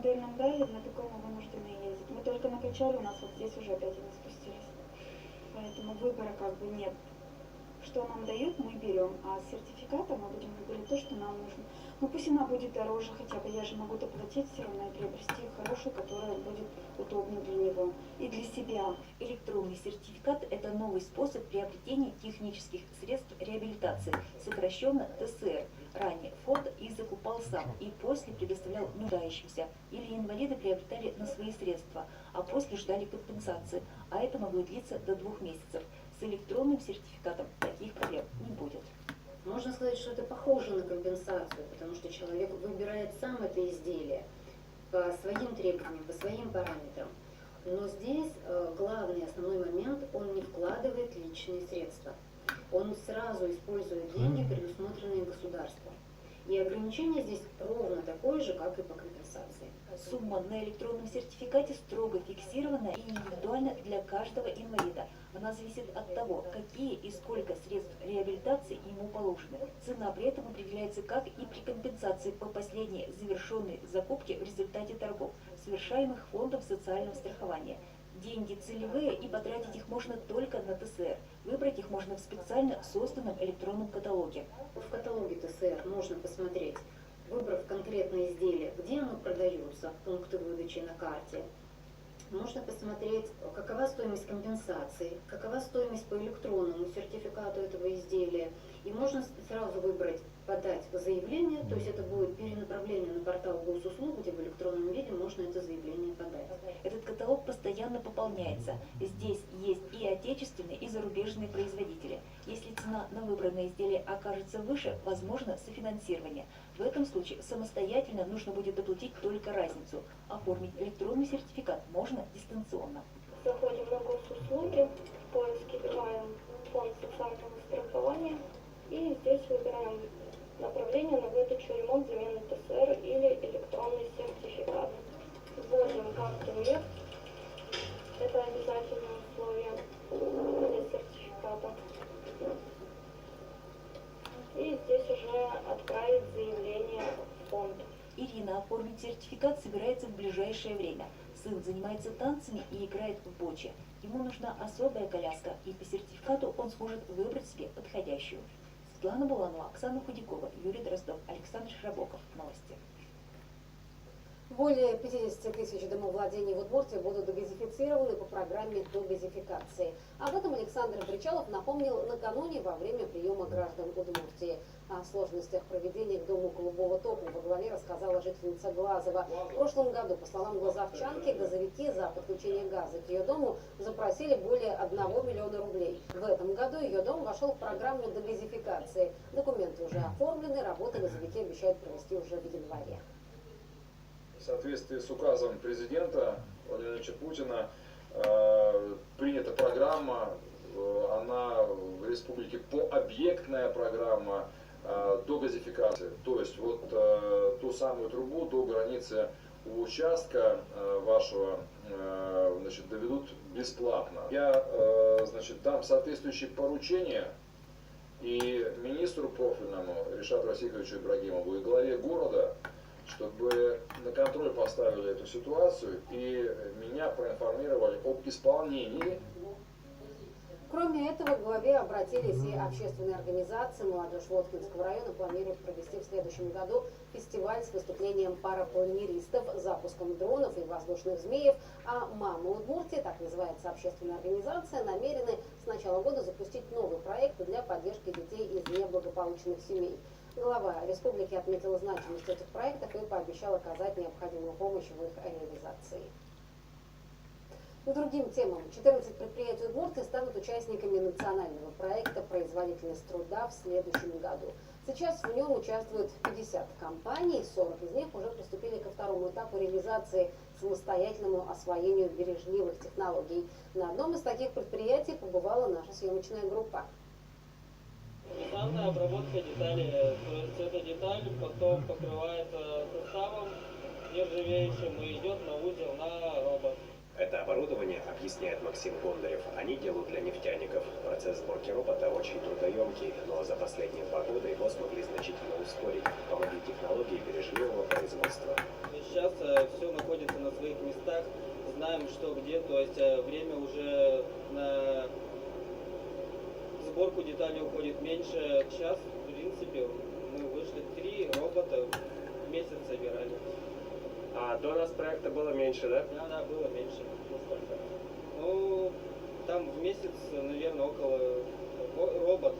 модель нам дали, на такой мы вынуждены ездить. Мы только накачали, у нас вот здесь уже опять они спустились. Поэтому выбора как бы нет. Что нам дают, мы берем, а с сертификата мы будем выбирать то, что нам нужно. Ну пусть она будет дороже хотя бы, я же могу доплатить все равно и приобрести хорошую, которая будет удобна для него и для себя. Электронный сертификат – это новый способ приобретения технических средств реабилитации, сокращенно ТСР. Ранее фонд их закупал сам и после предоставлял нуждающимся, или инвалиды приобретали на свои средства, а после ждали компенсации, а это могло длиться до 2 месяцев. С электронным сертификатом таких проблем не будет. Можно сказать, что это похоже на компенсацию, потому что человек выбирает сам это изделие по своим требованиям, по своим параметрам. Но здесь главный, основной момент, он не вкладывает личные средства. Он сразу использует деньги, предусмотренные государством. И ограничение здесь ровно такое же, как и по компенсации. Сумма на электронном сертификате строго фиксирована и индивидуальна для каждого инвалида. Она зависит от того, какие и сколько средств реабилитации ему положены. Цена при этом определяется как и при компенсации по последней завершенной закупке в результате торгов, совершаемых фондом социального страхования. Деньги целевые, и потратить их можно только на ТСР. Выбрать их можно в специально созданном электронном каталоге. В каталоге ТСР можно посмотреть, выбрав конкретное изделие, где оно продается, пункты выдачи на карте. Можно посмотреть, какова стоимость компенсации, какова стоимость по электронному сертификату этого изделия. И можно сразу выбрать подать заявление, то есть это будет перенаправление на портал госуслуг, где в электронном виде можно это заявление подать. Этот каталог постоянно пополняется. Здесь есть и отечественные, и зарубежные производители. Если цена на выбранное изделие окажется выше, возможно софинансирование. В этом случае самостоятельно нужно будет доплатить только разницу. Оформить электронный сертификат можно дистанционно. Заходим на госуслуги, в поиске вбиваем фонд социального страхования и здесь выбираем направление на выдачу, ремонт, замену ТСР или электронный сертификат. Вводим карту МИР, это обязательное условие для сертификата. И здесь уже отправить заявление в фонд. Ирина оформить сертификат собирается в ближайшее время. Сын занимается танцами и играет в боче. Ему нужна особая коляска, и по сертификату он сможет выбрать себе подходящую. Светлана Буланова, Оксана Худякова, Юрий Дроздов, Александр Широбоков. Новости. Более 50 тысяч домовладений в Удмуртии будут догазифицированы по программе догазификации. Об этом Александр Бричалов напомнил накануне во время приема граждан Удмуртии. О сложностях проведения к дому голубого тока во главе рассказала жительница Глазова. В прошлом году, по словам глазовчанки, газовики за подключение газа к ее дому запросили более 1 миллиона рублей. В этом году ее дом вошел в программу догазификации. Документы уже оформлены, работы газовики обещают провести уже в январе. В соответствии с указом президента Владимира Владимировича Путина принята программа, она в республике пообъектная программа догазификации. То есть вот ту самую трубу до границы участка вашего доведут бесплатно. Я дам соответствующие поручения и министру профильному Ришату Расиковичу Ибрагимову и главе города, чтобы на контроль поставили эту ситуацию и меня проинформировали об исполнении. Кроме этого, к главе обратились и общественные организации. Молодежь Воткинского района планирует провести в следующем году фестиваль с выступлением парапланеристов, запуском дронов и воздушных змеев. А «Мамы Удмуртии», так называется общественная организация, намерены с начала года запустить новый проект для поддержки детей из неблагополучных семей. Глава республики отметила значимость этих проектов и пообещал оказать необходимую помощь в их реализации. К другим темам. 14 предприятий Удмуртии станут участниками национального проекта «Производительность труда» в следующем году. Сейчас в нем участвуют 50 компаний, 40 из них уже приступили ко второму этапу реализации самостоятельному освоению бережливых технологий. На одном из таких предприятий побывала наша съемочная группа. Стандартная обработка деталей, то есть эта деталь потом покрывается составом нержавеющим и идет на узел на робот. Это оборудование, объясняет Максим Бондарев, они делают для нефтяников. Процесс сборки робота очень трудоемкий, но за последние 2 года его смогли значительно ускорить. Помогли технологии бережливого производства. И сейчас все меньше час, в принципе, мы вышли 3 робота в месяц собирали. А до нас проекта было меньше, да? Да, было меньше. Насколько? Ну, там в месяц, наверное, около робот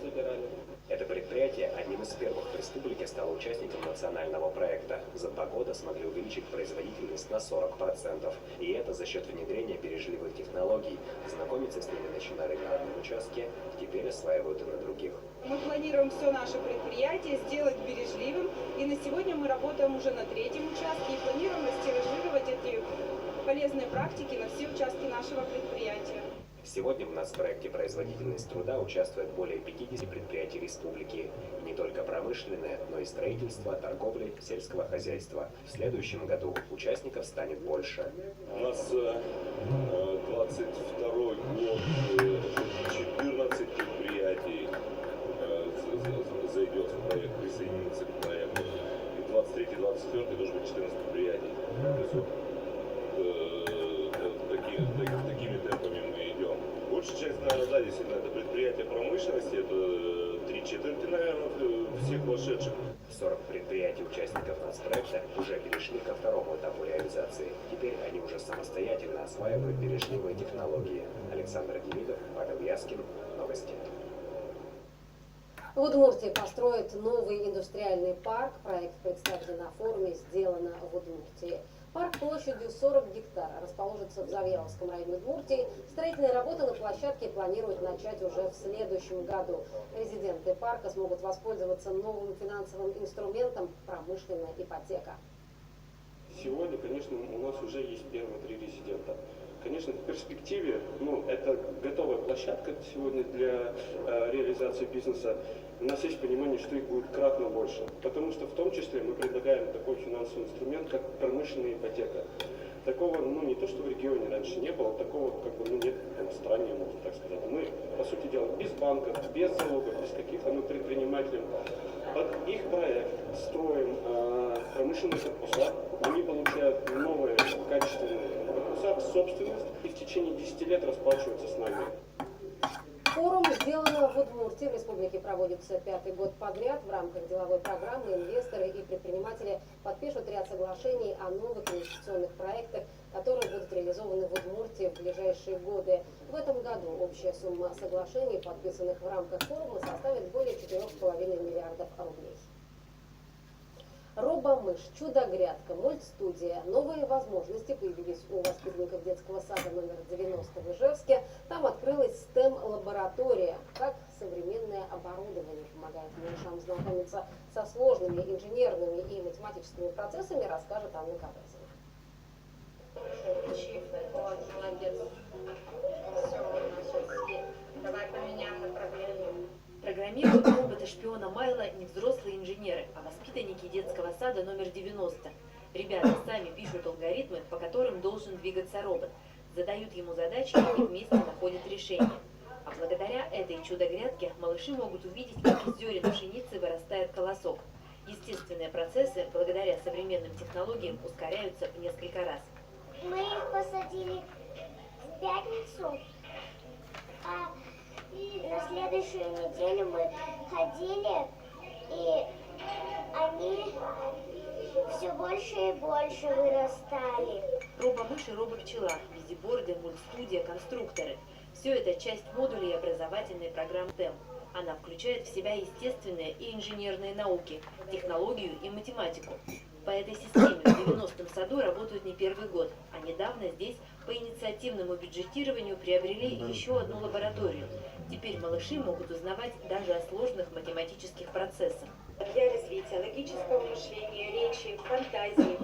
собирали. Это предприятие одним из первых в республике стало участником национального проекта. За 2 года смогли увеличить производительность на 40%. И это за счет внедрения бережливых технологий. Знакомиться с ними начинали на одном участке, теперь осваивают и на других. Мы планируем все наше предприятие сделать бережливым. И на сегодня мы работаем уже на 3-м участке и планируем растиражировать эти полезные практики на все участки нашего предприятия. Сегодня в нацпроекте «Производительность труда» участвует более 50 предприятий республики. И не только промышленное, но и строительство, торговля, сельского хозяйства. В следующем году участников станет больше. У нас 22 год, 14 предприятий зайдет в проект, присоединится к проекту. И 23-24 должен быть 14 предприятий. Такими темпами мы идем. Большая часть, наверное, да, действительно, это предприятия промышленности, это 3/4, наверное, всех вошедших. 40 предприятий участников нацпроекта уже перешли ко второму этапу реализации. Теперь они уже самостоятельно осваивают бережливые технологии. Александр Демидов, Павел Яскин. Новости. В Удмуртии построят новый индустриальный парк. Проект представлен на форуме «Сделано в Удмуртии». Парк площадью 40 гектар расположится в Завьяловском районе Удмуртии. Строительные работы на площадке планируют начать уже в следующем году. Резиденты парка смогут воспользоваться новым финансовым инструментом «Промышленная ипотека». Сегодня, конечно, у нас уже есть первые 3 резидента. Конечно, в перспективе, это готовая площадка сегодня для реализации бизнеса. У нас есть понимание, что их будет кратно больше. Потому что в том числе мы предлагаем такой финансовый инструмент, как промышленная ипотека. Такого, не то что в регионе раньше не было, такого нет в стране, можно так сказать. Мы, по сути дела, без банков, без залогов, без каких-то предпринимателей. Под их проект строим промышленные корпуса. Они получают новые качественные корпуса, собственность, и в течение 10 лет расплачиваются с нами. Форум «Сделано в Удмуртии» в республике проводится 5-й год подряд. В рамках деловой программы инвесторы и предприниматели подпишут ряд соглашений о новых инвестиционных проектах, которые будут реализованы в Удмуртии в ближайшие годы. В этом году общая сумма соглашений, подписанных в рамках форума, составит более 4,5 миллиардов рублей. Робомыш, чудо-грядка, мультстудия. Новые возможности появились у воспитанников детского сада номер 90 в Ижевске. Там открылась STEM-лаборатория. Как современное оборудование помогает малышам знакомиться со сложными инженерными и математическими процессами, расскажет Анна Кабезина. Молодец. Все, у нас сейчас есть. Давай поменяем направление. Программируют робота-шпиона Майла не взрослые инженеры, а воспитанники детского сада номер 90. Ребята сами пишут алгоритмы, по которым должен двигаться робот, задают ему задачи и вместе находят решение. А благодаря этой чудо-грядке малыши могут увидеть, как из зерен пшеницы вырастает колосок. Естественные процессы, благодаря современным технологиям, ускоряются в несколько раз. Мы их посадили в пятницу, а на следующую неделю мы ходили, и они все больше и больше вырастали. Робомыш и робопчела, визиборды, мультстудия, конструкторы. Все это часть модулей образовательной программы STEM. Она включает в себя естественные и инженерные науки, технологию и математику. По этой системе в 90-м саду работают не первый год, а недавно здесь по инициативному бюджетированию приобрели еще одну лабораторию. Теперь малыши могут узнавать даже о сложных математических процессах. Для развития логического мышления, речи, фантазии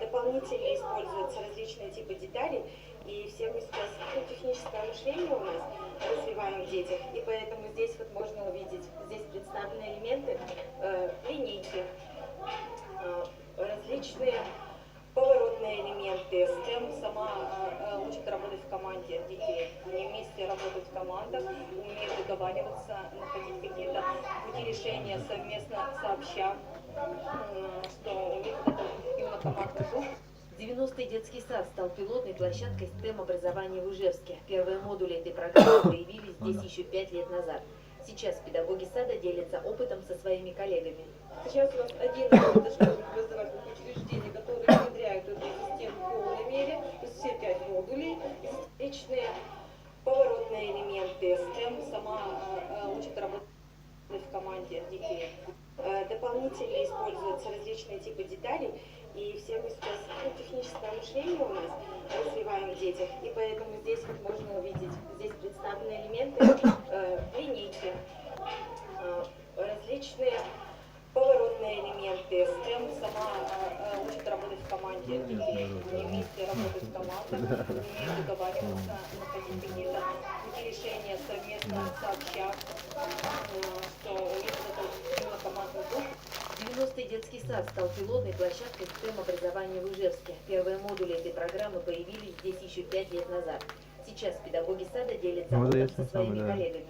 дополнительно используются различные типы деталей, и все мы сейчас техническое мышление у нас развиваем в детях, и поэтому здесь вот можно увидеть, здесь представлены элементы линейки, различные поворотные элементы. STEM сама учит работать в команде детей. Они вместе работают в командах, умеют договариваться, находить какие-то пути решения совместно, сообща, что у них это именно командный дух. 90-й детский сад стал пилотной площадкой STEM-образования в Ижевске. Первые модули этой программы появились здесь еще 5 лет назад. Сейчас педагоги сада делятся опытом со своими коллегами. Сейчас у нас 11 дошкольных образовательных учреждений, которые внедряют эту систему в полной мере, то есть все 5 модулей. Личные поворотные элементы, STEM сама учит работать в команде детей. Дополнительно используются различные типы деталей, и все мы сейчас техническое мышление у нас развиваем в детях, и поэтому здесь вот можно увидеть, здесь представлены элементы, линейки, различные поворотные элементы. STEM сама учит работать в команде детей, они вместе работают в командах, умеют договариваться, находить какие-то пути решения совместно, сообща, что у них это командный дух. 90-й детский сад стал пилотной площадкой STEM-образования в Ижевске. Первые модули этой программы появились здесь еще 5 лет назад. Сейчас педагоги сада делятся опытом со своими коллегами.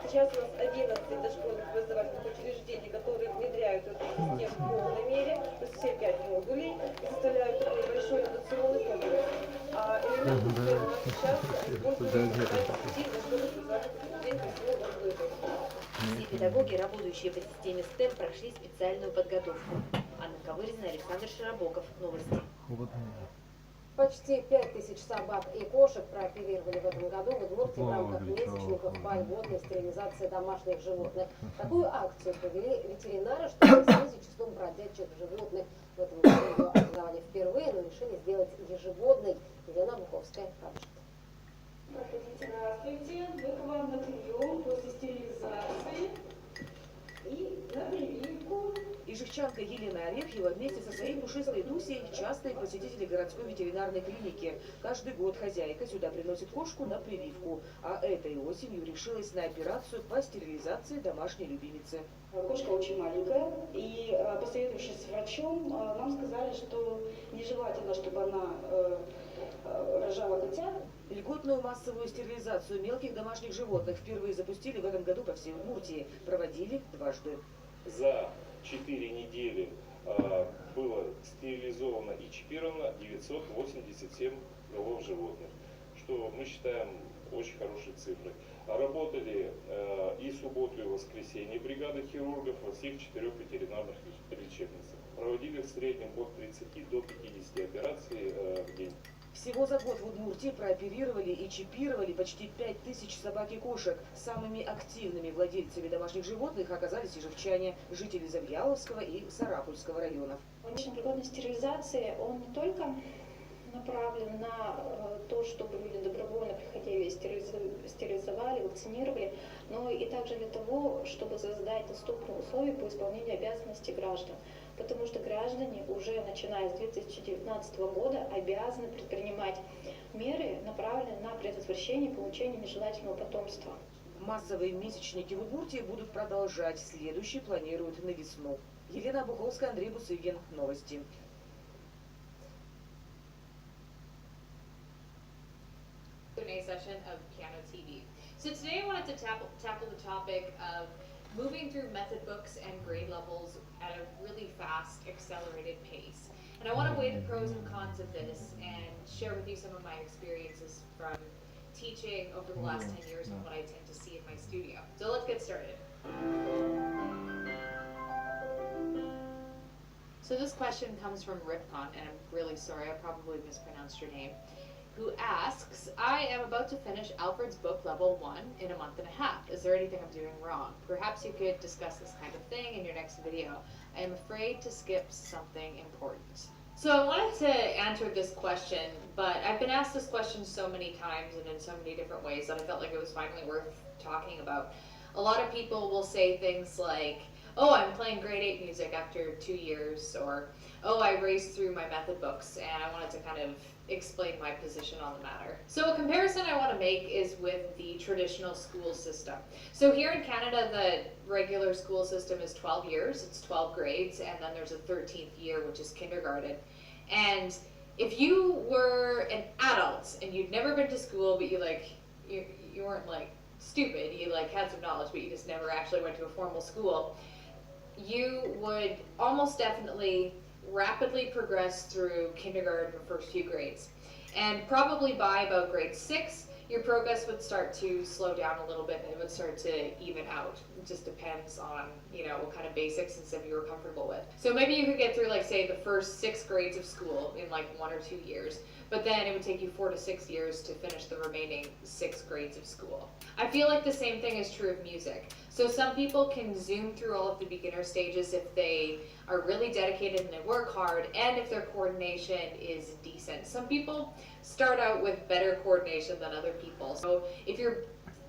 Сейчас у нас 11 дошкольных образовательных учреждений, которые внедряют эту систему в полной мере, то есть все 5 модулей, и составляют такой большой инновационный комплекс. А элементы STEM у нас сейчас используются в 10 дошкольных образовательных учреждениях по всему городу Ижевска. Все педагоги, работающие по системе STEM, прошли специальную подготовку. Анна Ковырина, Александр Широбоков. Новости. Почти 5000 собак и кошек прооперировали в этом году в Удмуртии в рамках месячников по льготной стерилизации домашних животных. Такую акцию провели ветеринары, чтобы снизить число бродячих животных. В этом году ее организовали впервые, но решили сделать ежегодной. Елена Буховская расскажет. Проходите, здравствуйте. Мы к вам на прием после стерилизации и на прививку. Ижевчанка Елена Арефьева вместе со своей пушистой Дусей частые посетители городской ветеринарной клиники. Каждый год хозяйка сюда приносит кошку на прививку, а этой осенью решилась на операцию по стерилизации домашней любимицы. Кошка очень маленькая, и посоветовавшись с врачом, нам сказали, что нежелательно, чтобы она рожала котят. Льготную массовую стерилизацию мелких домашних животных впервые запустили в этом году по всей Удмуртии. Проводили дважды. За 4 недели было стерилизовано и чипировано 987 голов животных, что мы считаем очень хорошей цифрой. Работали и субботу, и воскресенье бригады хирургов во всех 4 ветеринарных лечебницах. Проводили в среднем от 30 до 50 операций в день. Всего за год в Удмуртии прооперировали и чипировали почти 5000 собак и кошек. Самыми активными владельцами домашних животных оказались ижевчане, жители Завьяловского и Сарапульского районов. Личный пригодной стерилизации, он не только направлен на то, чтобы люди добровольно приходили, стерилизовали, вакцинировали, но и также для того, чтобы создать доступные условия по исполнению обязанностей граждан. Потому что граждане уже начиная с 2019 года обязаны предпринимать меры, направленные на предотвращение получения нежелательного потомства. Массовые месячники в Удмуртии будут продолжать. Следующий планируют на весну. Елена Буховская, Андрей Бусыгин. Новости. Session of Piano TV. So today I wanted to tackle the topic of moving through method books and grade levels at a really fast, accelerated pace. And I want to weigh the pros and cons of this and share with you some of my experiences from teaching over the last 10 years and what I tend to see in my studio. So let's get started. So this question comes from Ripcon, and I'm really sorry, I probably mispronounced your name, who asks, I am about to finish Alfred's book level 1 in a month and a half. Is there anything I'm doing wrong? Perhaps you could discuss this kind of thing in your next video. I am afraid to skip something important. So I wanted to answer this question, but I've been asked this question so many times and in so many different ways that I felt like it was finally worth talking about. A lot of people will say things like, oh, I'm playing grade 8 music after 2 years, or, oh, I raced through my method books, and I wanted to kind of explain my position on the matter. So a comparison I want to make is with the traditional school system. So here in Canada, the regular school system is 12 years, it's 12 grades, and then there's a 13th year, which is kindergarten. And if you were an adult and you'd never been to school, but you weren't like stupid, you like had some knowledge, but you just never actually went to a formal school, you would almost definitely rapidly progress through kindergarten, the first few grades. And probably by about grade 6, your progress would start to slow down a little bit and it would start to even out. It just depends on, you know, what kind of basics and stuff you were comfortable with. So maybe you could get through, like, say, the first 6 grades of school in like 1 or 2 years, but then it would take you 4 to 6 years to finish the remaining 6 grades of school. I feel like the same thing is true of music. So some people can zoom through all of the beginner stages if they are really dedicated and they work hard, and if their coordination is decent. Some people start out with better coordination than other people. So if your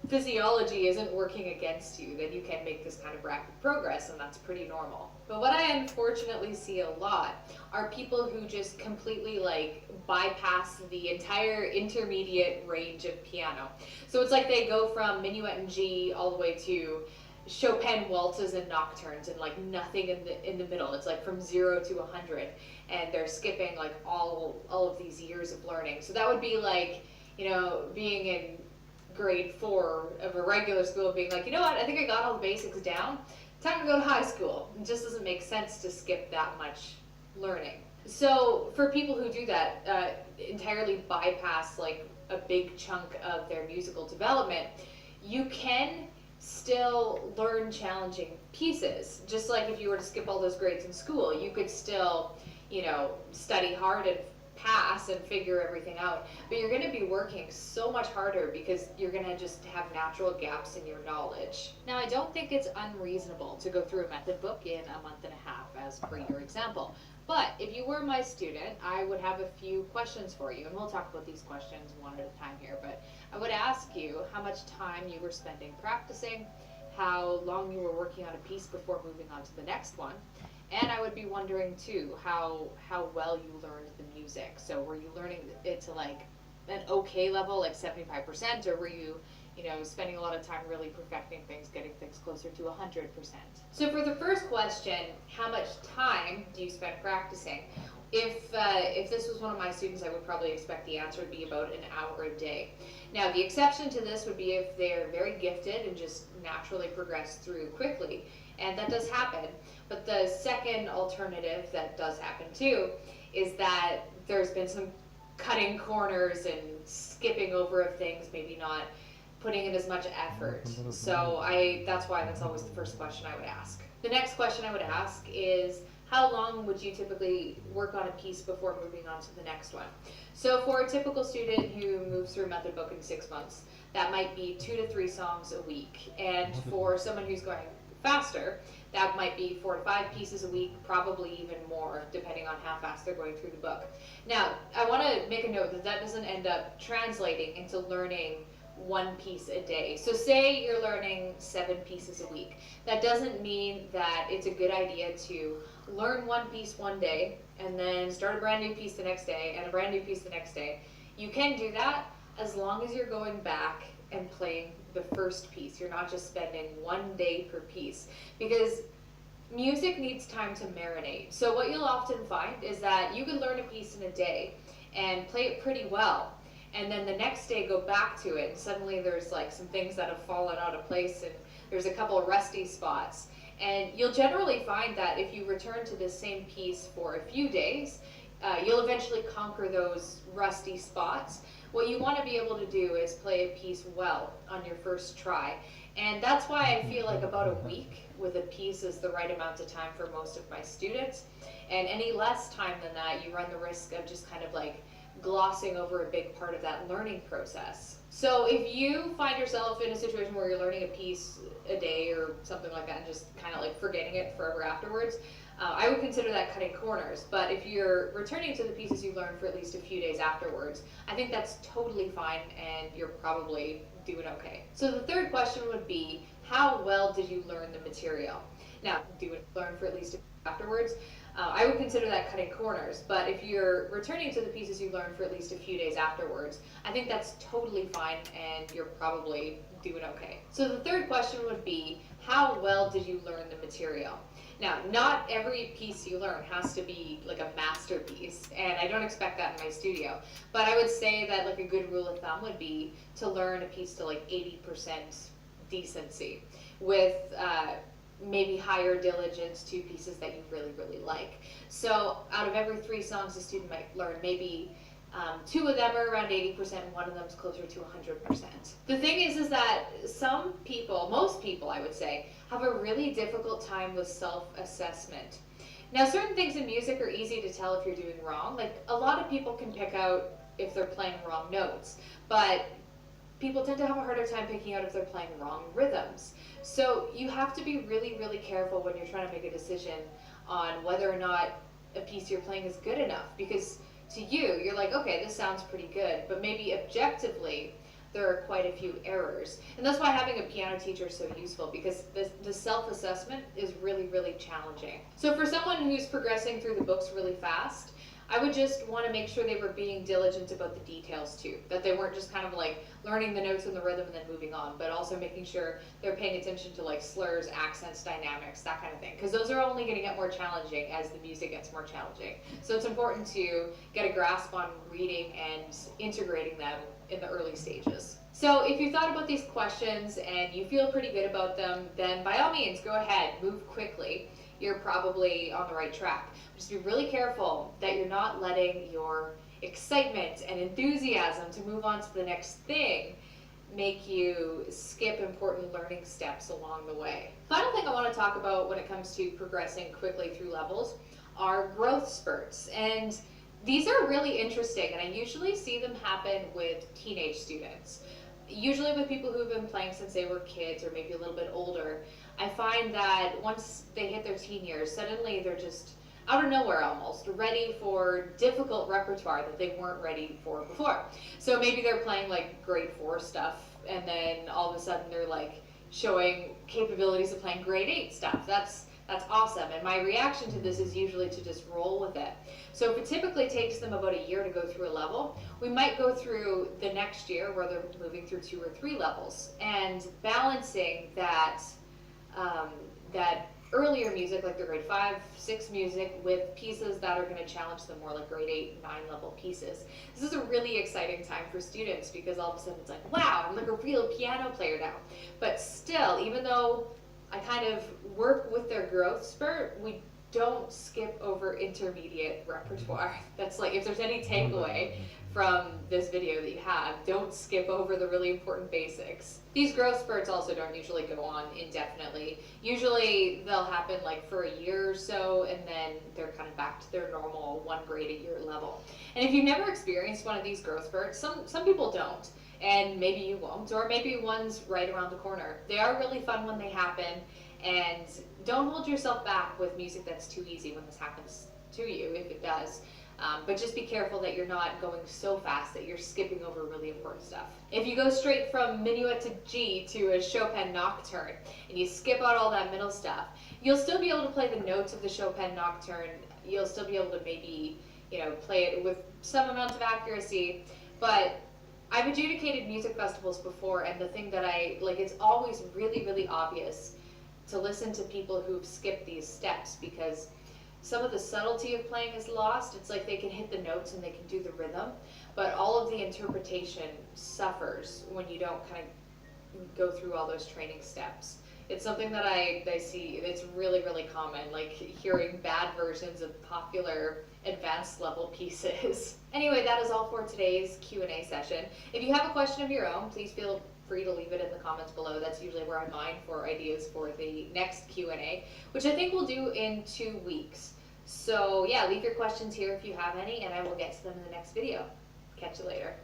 physiology isn't working against you, then you can make this kind of rapid progress, and that's pretty normal. But what I unfortunately see a lot are people who just completely like bypass the entire intermediate range of piano. So it's like they go from minuet and G all the way to Chopin waltzes and nocturnes and like nothing in the middle. It's like from 0 to 100, and they're skipping like all of these years of learning. So that would be like, you know, being in grade 4 of a regular school, being like, you know what, I think I got all the basics down. Time to go to high school. It just doesn't make sense to skip that much learning. So for people who do that, entirely bypass like a big chunk of their musical development, you can still learn challenging pieces. Just like if you were to skip all those grades in school, you could still, you know, study hard and pass and figure everything out, but you're going to be working so much harder because you're going to just have natural gaps in your knowledge. Now, I don't think it's unreasonable to go through a method book in a month and a half, as per your example. But if you were my student, I would have a few questions for you, and we'll talk about these questions one at a time here, but I would ask you how much time you were spending practicing, how long you were working on a piece before moving on to the next one, and I would be wondering too how well you learned the music. So were you learning it to like an okay level, like 75%, or were you know, spending a lot of time really perfecting things, getting things closer to 100%? So for the first question, how much time do you spend practicing? If this was one of my students, I would probably expect the answer would be about an hour a day. Now, the exception to this would be if they're very gifted and just naturally progress through quickly, and that does happen. But the second alternative that does happen too is that there's been some cutting corners and skipping over of things, maybe not putting in as much effort. So that's why that's always the first question I would ask. The next question I would ask is, how long would you typically work on a piece before moving on to the next one? So for a typical student who moves through a method book in 6 months, that might be 2 to 3 songs a week. And for someone who's going faster, that might be 4 to 5 pieces a week, probably even more, depending on how fast they're going through the book. Now, I want to make a note that that doesn't end up translating into learning 1 piece a day. So say you're learning 7 pieces a week. That doesn't mean that it's a good idea to learn 1 piece one day and then start a brand new piece the next day and a brand new piece the next day. You can do that as long as you're going back and playing the first piece. You're not just spending 1 day per piece, because music needs time to marinate. So what you'll often find is that you can learn a piece in a day and play it pretty well, and then the next day go back to it, and suddenly there's like some things that have fallen out of place and there's a couple of rusty spots. And you'll generally find that if you return to the same piece for a few days, you'll eventually conquer those rusty spots. What you want to be able to do is play a piece well on your first try. And that's why I feel like about a week with a piece is the right amount of time for most of my students. And any less time than that, you run the risk of just kind of like glossing over a big part of that learning process. So if you find yourself in a situation where you're learning a piece a day or something like that and just kind of like forgetting it forever afterwards, I would consider that cutting corners. But if you're returning to the pieces you learned for at least a few days afterwards, I think that's totally fine and you're probably doing okay. So the third question would be, how well did you learn the material? Now, do you learn for at least a few days afterwards? I would consider that cutting corners, but if you're returning to the pieces you learned for at least a few days afterwards, I think that's totally fine and you're probably doing okay. So the third question would be, how well did you learn the material? Now, not every piece you learn has to be like a masterpiece, and I don't expect that in my studio, but I would say that like a good rule of thumb would be to learn a piece to like 80% decency, with maybe higher diligence to pieces that you really, really like. So out of every 3 songs a student might learn, maybe Two of them are around 80%, and one of them is closer to 100%. The thing is that some people, most people I would say, have a really difficult time with self-assessment. Now, certain things in music are easy to tell if you're doing wrong. Like, a lot of people can pick out if they're playing wrong notes, but people tend to have a harder time picking out if they're playing wrong rhythms. So you have to be really, really careful when you're trying to make a decision on whether or not a piece you're playing is good enough, because to you, you're like, okay, this sounds pretty good, but maybe objectively, there are quite a few errors. And that's why having a piano teacher is so useful, because the self-assessment is really, really challenging. So for someone who's progressing through the books really fast, I would just want to make sure they were being diligent about the details too, that they weren't just kind of like learning the notes and the rhythm and then moving on, but also making sure they're paying attention to like slurs, accents, dynamics, that kind of thing, because those are only going to get more challenging as the music gets more challenging. So it's important to get a grasp on reading and integrating them in the early stages. So if you thought about these questions and you feel pretty good about them, then by all means, go ahead, move quickly. You're probably on the right track. Just be really careful that you're not letting your excitement and enthusiasm to move on to the next thing make you skip important learning steps along the way. Final thing I want to talk about when it comes to progressing quickly through levels are growth spurts. And these are really interesting, and I usually see them happen with teenage students. Usually with people who've been playing since they were kids or maybe a little bit older. I find that once they hit their teen years, suddenly they're just out of nowhere almost, ready for difficult repertoire that they weren't ready for before. So maybe they're playing like grade 4 stuff, and then all of a sudden they're like showing capabilities of playing grade 8 stuff. That's awesome, and my reaction to this is usually to just roll with it. So if it typically takes them about a year to go through a level, we might go through the next year where they're moving through 2 or 3 levels, and balancing that that earlier music, like the grade 5, 6 music, with pieces that are going to challenge them more, like grade 8, 9 level pieces. This is a really exciting time for students, because all of a sudden it's like, wow, I'm like a real piano player now. But still, even though I kind of work with their growth spurt, we don't skip over intermediate repertoire. That's like, if there's any takeaway from this video that you have, don't skip over the really important basics. These growth spurts also don't usually go on indefinitely. Usually they'll happen like for a year or so, and then they're kind of back to their normal 1 grade a year level. And if you've never experienced one of these growth spurts, some people don't, and maybe you won't, or maybe one's right around the corner. They are really fun when they happen, and don't hold yourself back with music that's too easy when this happens to you, if it does. But just be careful that you're not going so fast that you're skipping over really important stuff. If you go straight from minuet to G to a Chopin nocturne, and you skip out all that middle stuff, you'll still be able to play the notes of the Chopin nocturne. You'll still be able to maybe, play it with some amount of accuracy. But I've adjudicated music festivals before, and the thing that it's always really, really obvious to listen to people who've skipped these steps, because some of the subtlety of playing is lost. It's like they can hit the notes and they can do the rhythm, but all of the interpretation suffers when you don't kind of go through all those training steps. It's something that I see, it's really, really common, like hearing bad versions of popular advanced level pieces. Anyway, that is all for today's Q&A session. If you have a question of your own, please feel free to leave it in the comments below. That's usually where I mine for ideas for the next Q&A, which I think we'll do in 2 weeks. So yeah, leave your questions here if you have any, and I will get to them in the next video. Catch you later.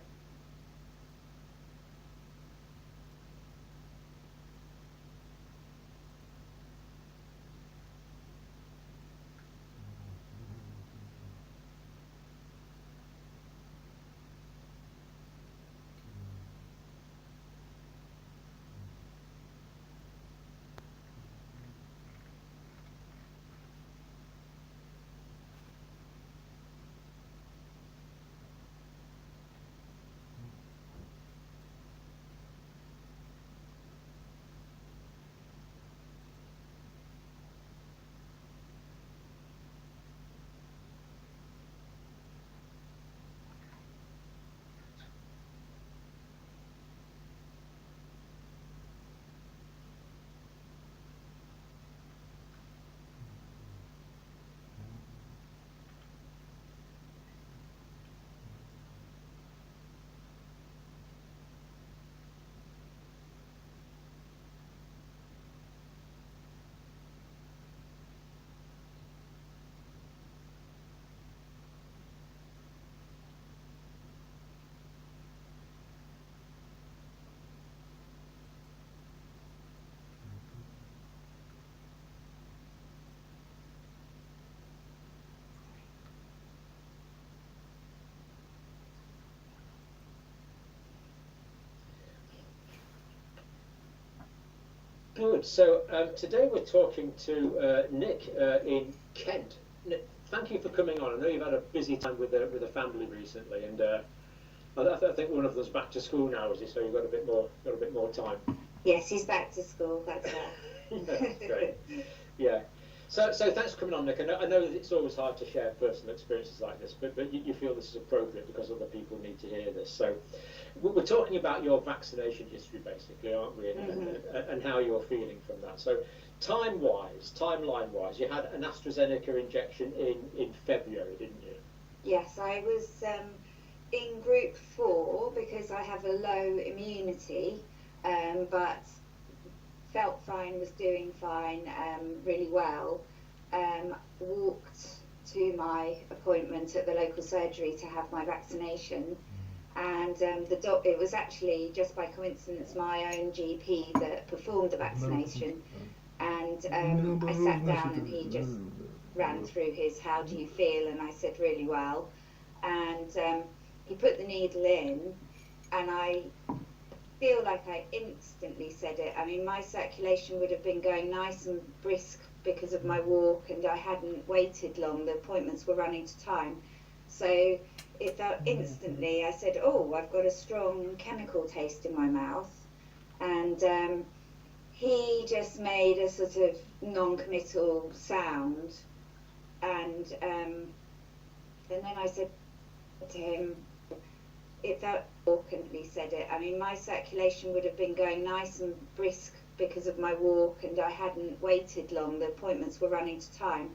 Good. So today we're talking to Nick in Kent. Nick, thank you for coming on. I know you've had a busy time with a family recently, and I think one of them's back to school now, is he? So you've got a bit more time. Yes, he's back to school. That's right. Yeah, great. Yeah. So thanks for coming on, Nick. I know that it's always hard to share personal experiences like this, but you feel this is appropriate because other people need to hear this. So we're talking about your vaccination history, basically, aren't we? And how you're feeling from that. So timeline-wise, you had an AstraZeneca injection in February, didn't you? Yes, I was in group 4 because I have a low immunity, but felt fine, was doing fine, really well. Walked to my appointment at the local surgery to have my vaccination, and it was actually just by coincidence my own GP that performed the vaccination, and I sat down and he just ran through his "how do you feel?" and I said really well, and he put the needle in, and I feel like I instantly said it. I mean, my circulation would have been going nice and brisk because of my walk, and I hadn't waited long. The appointments were running to time. So it felt instantly, I said, oh, I've got a strong chemical taste in my mouth. And he just made a sort of non-committal sound. And then I said to him, it felt awkwardly said it. I mean, my circulation would have been going nice and brisk because of my walk, and I hadn't waited long. The appointments were running to time.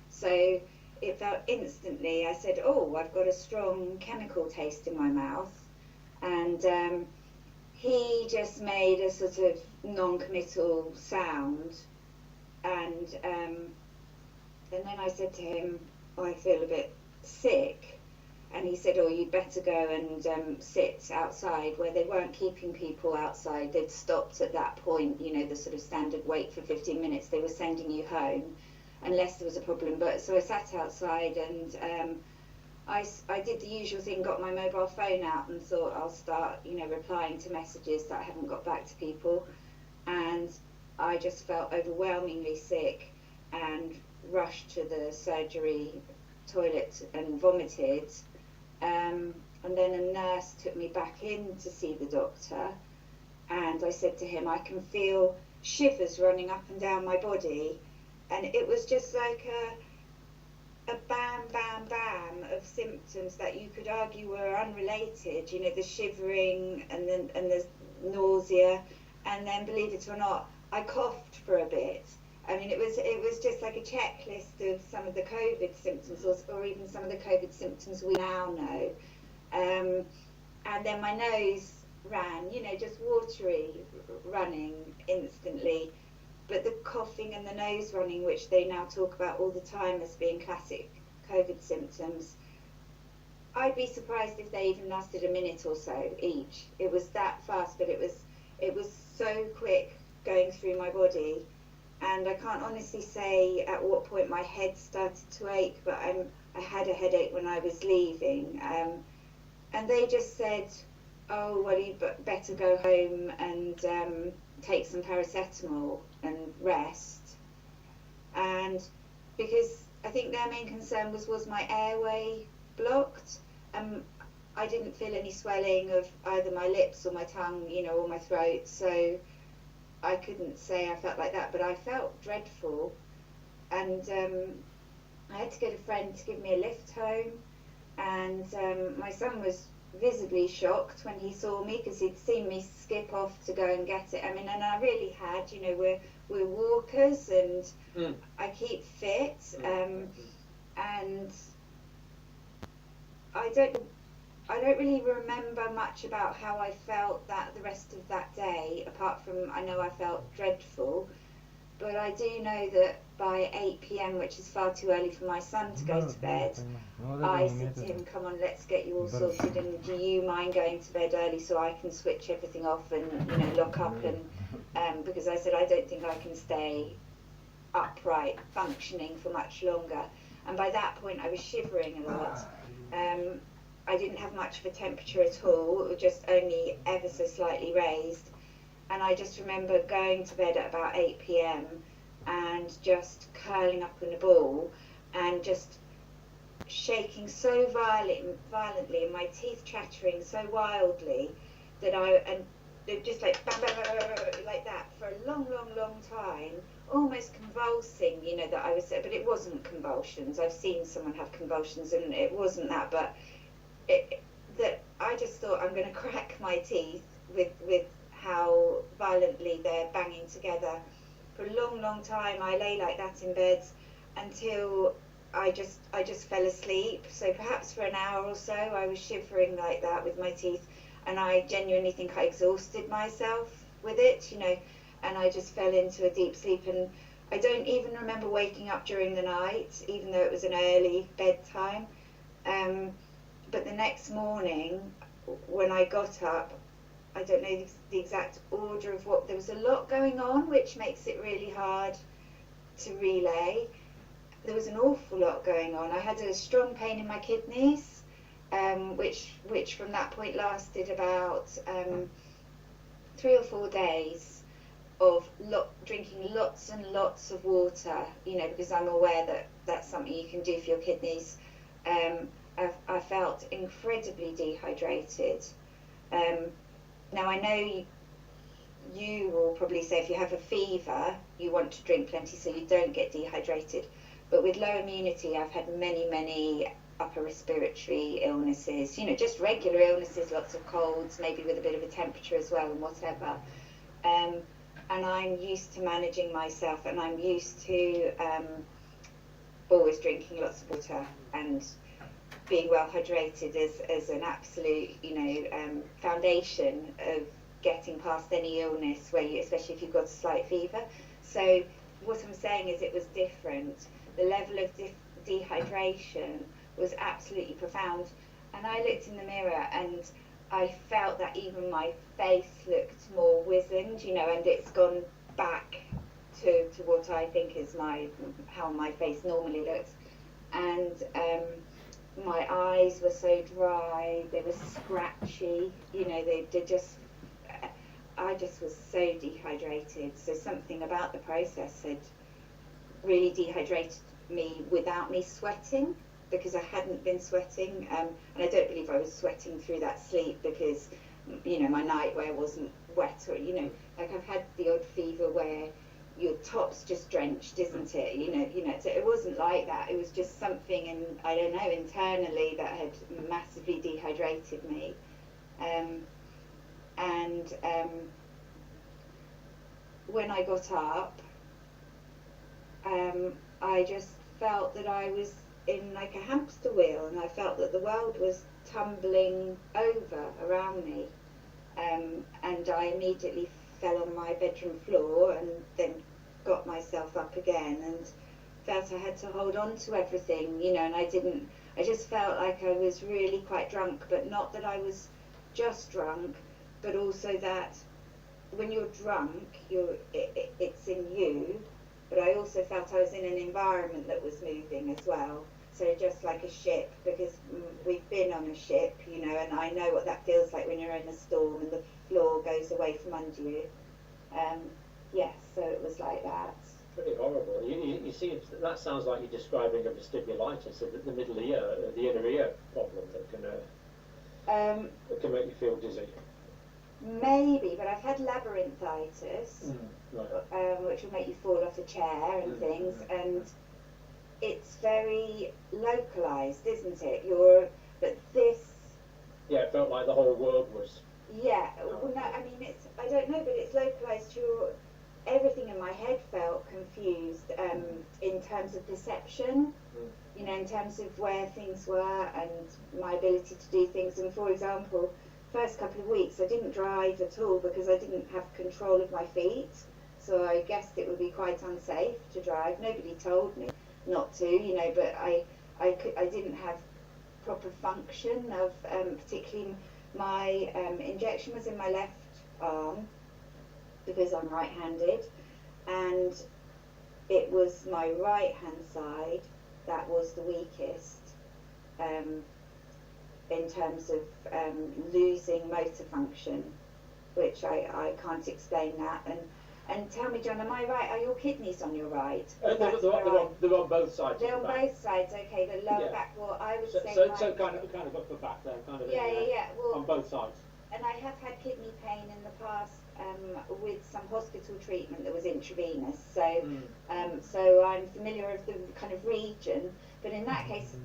So it felt instantly, I said, oh, I've got a strong chemical taste in my mouth. And he just made a sort of non-committal sound. And then I said to him, oh, I feel a bit sick. And he said, oh, you'd better go and sit outside, where they weren't keeping people outside. They'd stopped at that point, you know, the sort of standard wait for 15 minutes. They were sending you home unless there was a problem. But so I sat outside, and I did the usual thing, got my mobile phone out and thought I'll start, you know, replying to messages that I haven't got back to people. And I just felt overwhelmingly sick and rushed to the surgery toilet and vomited. And then a nurse took me back in to see the doctor, and I said to him, I can feel shivers running up and down my body, and it was just like a bam, bam, bam of symptoms that you could argue were unrelated, you know, the shivering and the nausea, and then, believe it or not, I coughed for a bit. I mean, it was just like a checklist of some of the COVID symptoms, or even some of the COVID symptoms we now know. And then my nose ran, you know, just watery, running instantly. But the coughing and the nose running, which they now talk about all the time as being classic COVID symptoms, I'd be surprised if they even lasted a minute or so each. It was that fast, but it was so quick going through my body. And I can't honestly say at what point my head started to ache, but I had a headache when I was leaving. And they just said, oh, well, you better go home and take some paracetamol and rest. And because I think their main concern was my airway blocked. I didn't feel any swelling of either my lips or my tongue, you know, or my throat. So I couldn't say I felt like that, but I felt dreadful. And I had to get a friend to give me a lift home. And my son was visibly shocked when he saw me, because he'd seen me skip off to go and get it. I mean, and I really had, you know, we're walkers, and I keep fit. And I don't really remember much about how I felt the rest of that day, apart from I know I felt dreadful. But I do know that by 8 p.m, which is far too early for my son to go to bed, I said to him, come on, let's get you all sorted, and do you mind going to bed early so I can switch everything off and, you know, lock up, and because I said I don't think I can stay upright, functioning for much longer. And by that point I was shivering a lot. I didn't have much of a temperature at all, just only ever so slightly raised. and I just remember going to bed at about 8 p.m. and just curling up in a ball and just shaking so violently and my teeth chattering so wildly that it just like bang, bang, bang, bang, bang, like that for a long time, almost convulsing, you know, that I was, but it wasn't convulsions. I've seen someone have convulsions and it wasn't that, but that I just thought I'm going to crack my teeth with how violently they're banging together. For a long time I lay like that in bed until I just fell asleep. So perhaps for an hour or so I was shivering like that with my teeth, and I genuinely think I exhausted myself with it, you know, and I just fell into a deep sleep, and I don't even remember waking up during the night, even though it was an early bedtime. But the next morning when I got up, I don't know the exact order of what, there was a lot going on, which makes it really hard to relay. There was an awful lot going on. I had a strong pain in my kidneys, which from that point lasted about 3 or 4 days of drinking lots and lots of water, you know, because I'm aware that that's something you can do for your kidneys. I felt incredibly dehydrated. Now I know you will probably say if you have a fever, you want to drink plenty so you don't get dehydrated. But with low immunity, I've had many upper respiratory illnesses, you know, just regular illnesses, lots of colds, maybe with a bit of a temperature as well and whatever. And I'm used to managing myself, and I'm used to always drinking lots of water and being well hydrated as an absolute, you know, foundation of getting past any illness, where you, especially if you've got a slight fever. So what I'm saying is it was different. The level of dehydration was absolutely profound, and I looked in the mirror and I felt that even my face looked more wizened, you know, and it's gone back to what I think is how my face normally looks. And my eyes were so dry, they were scratchy, you know, I just was so dehydrated. So something about the process had really dehydrated me without me sweating, because I hadn't been sweating, and I don't believe I was sweating through that sleep, because, you know, my nightwear wasn't wet, or, you know, like I've had the odd fever where your top's just drenched, isn't it? You know, so it wasn't like that. It was just something, I don't know, internally that had massively dehydrated me. When I got up, I just felt that I was in like a hamster wheel, and I felt that the world was tumbling over around me, and I immediately fell on my bedroom floor and then got myself up again and felt I had to hold on to everything, you know, and I just felt like I was really quite drunk, but not that I was just drunk, but also that when you're drunk, it's in you, but I also felt I was in an environment that was moving as well. So just like a ship, because we've been on a ship, you know, and I know what that feels like when you're in a storm and the floor goes away from under you. Yes, so it was like that. Pretty horrible. You see, that sounds like you're describing a vestibulitis, the middle ear, the inner ear problem that can make you feel dizzy. Maybe, but I've had labyrinthitis, right. which will make you fall off a chair and things, and it's very localized, isn't it? But this... Yeah, it felt like the whole world was... Yeah, well, no, I mean, I don't know, but it's localized to everything in my head felt confused in terms of perception, you know, in terms of where things were and my ability to do things. And for example, first couple of weeks I didn't drive at all because I didn't have control of my feet, so I guessed it would be quite unsafe to drive. Nobody told me not to, you know, but I didn't have proper function of particularly my injection was in my left arm because I'm right-handed, and it was my right-hand side that was the weakest in terms of losing motor function. which I can't explain that. And tell me, John, am I right? Are your kidneys on your right? They're on both sides. They're on both sides. Okay, the lower back. Well, I would say. So kind of up the back there, kind of. Yeah. Well, on both sides. And I have had kidney pain in the past with some hospital treatment that was intravenous. So, so I'm familiar with the kind of region. But in that case,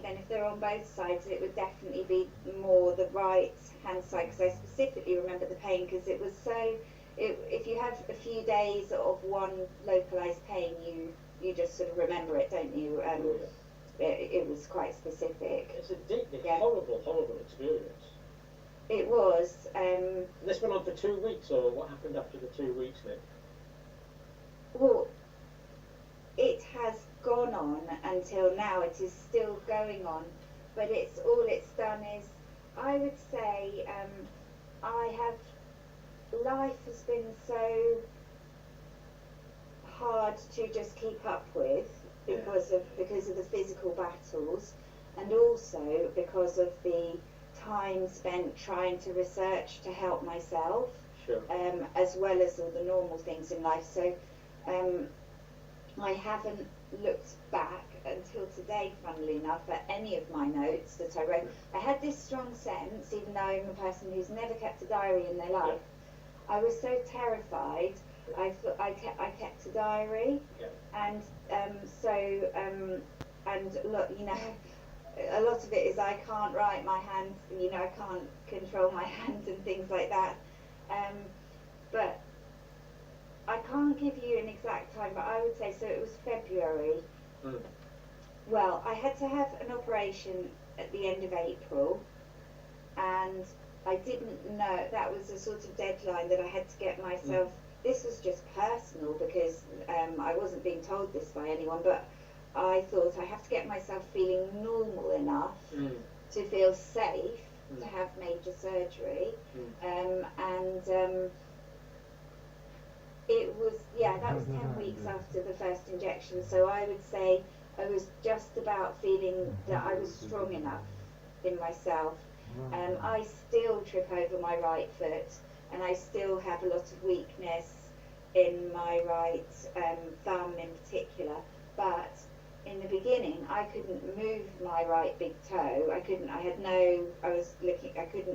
then if they're on both sides, it would definitely be more the right hand side, because I specifically remember the pain, because it was so. If you have a few days of one localized pain, you just sort of remember it, don't you? It was quite specific. It's a deeply horrible experience. It was. This went on for 2 weeks, or what happened after the 2 weeks, Nick? Well, it has gone on until now. It is still going on, but it's done is, I would say, life has been so hard to just keep up with because of the physical battles, and also because of the time spent trying to research to help myself, as well as all the normal things in life. So I haven't looked back until today, funnily enough, at any of my notes that I wrote. I had this strong sense, even though I'm a person who's never kept a diary in their life. I was so terrified. I kept a diary, and look, you know, a lot of it is I can't write my hand. You know, I can't control my hand and things like that. But I can't give you an exact time. But I would say so. It was February. Well, I had to have an operation at the end of April, and I didn't know, that was a sort of deadline that I had to get myself, this was just personal because I wasn't being told this by anyone, but I thought I have to get myself feeling normal enough to feel safe to have major surgery. It was, that was 10 weeks after the first injection, so I would say I was just about feeling that I was strong enough in myself. I still trip over my right foot, and I still have a lot of weakness in my right thumb in particular. But in the beginning, I couldn't move my right big toe. I couldn't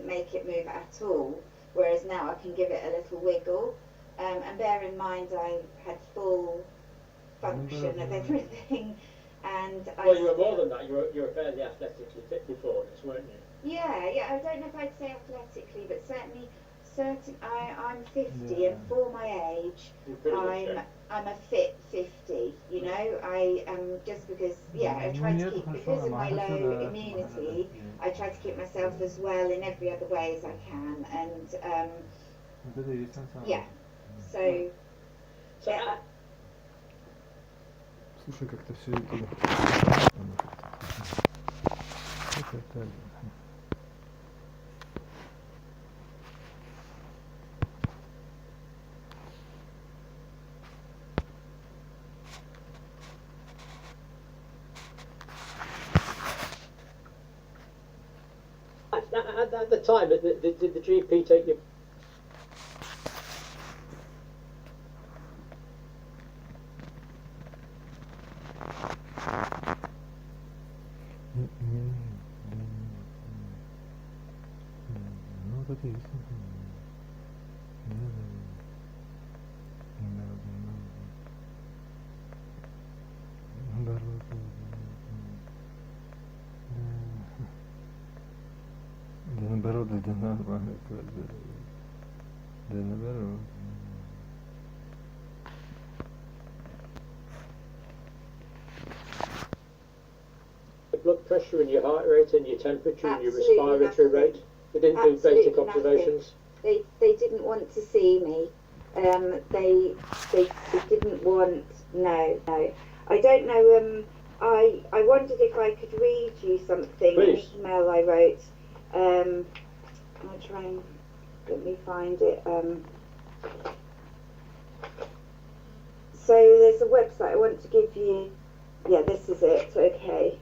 make it move at all. Whereas now I can give it a little wiggle. And bear in mind, I had full function of everything. And well, you were more than that. You were fairly athletically fit before this, weren't you? Yeah. I don't know if I'd say athletically, but certainly I'm 50, and for my age, I'm a fit 50. You know, I just because I try to keep, because of my low immunity, I try to keep myself as well in every other way as I can, and so. Слушай, как-то все это... At the time, did the GP take you? Blood pressure and your heart rate and your temperature and your respiratory rate. They didn't do basic observations. They didn't want to see me. They didn't want. No. I don't know. I wondered if I could read you something. Please. An email I wrote. I'll try and let me find it. So there's a website I want to give you. Yeah, this is it. Okay.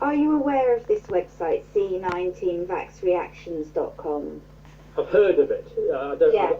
Are you aware of of this website, C19vaxreactions.com? I've heard of it. Yeah.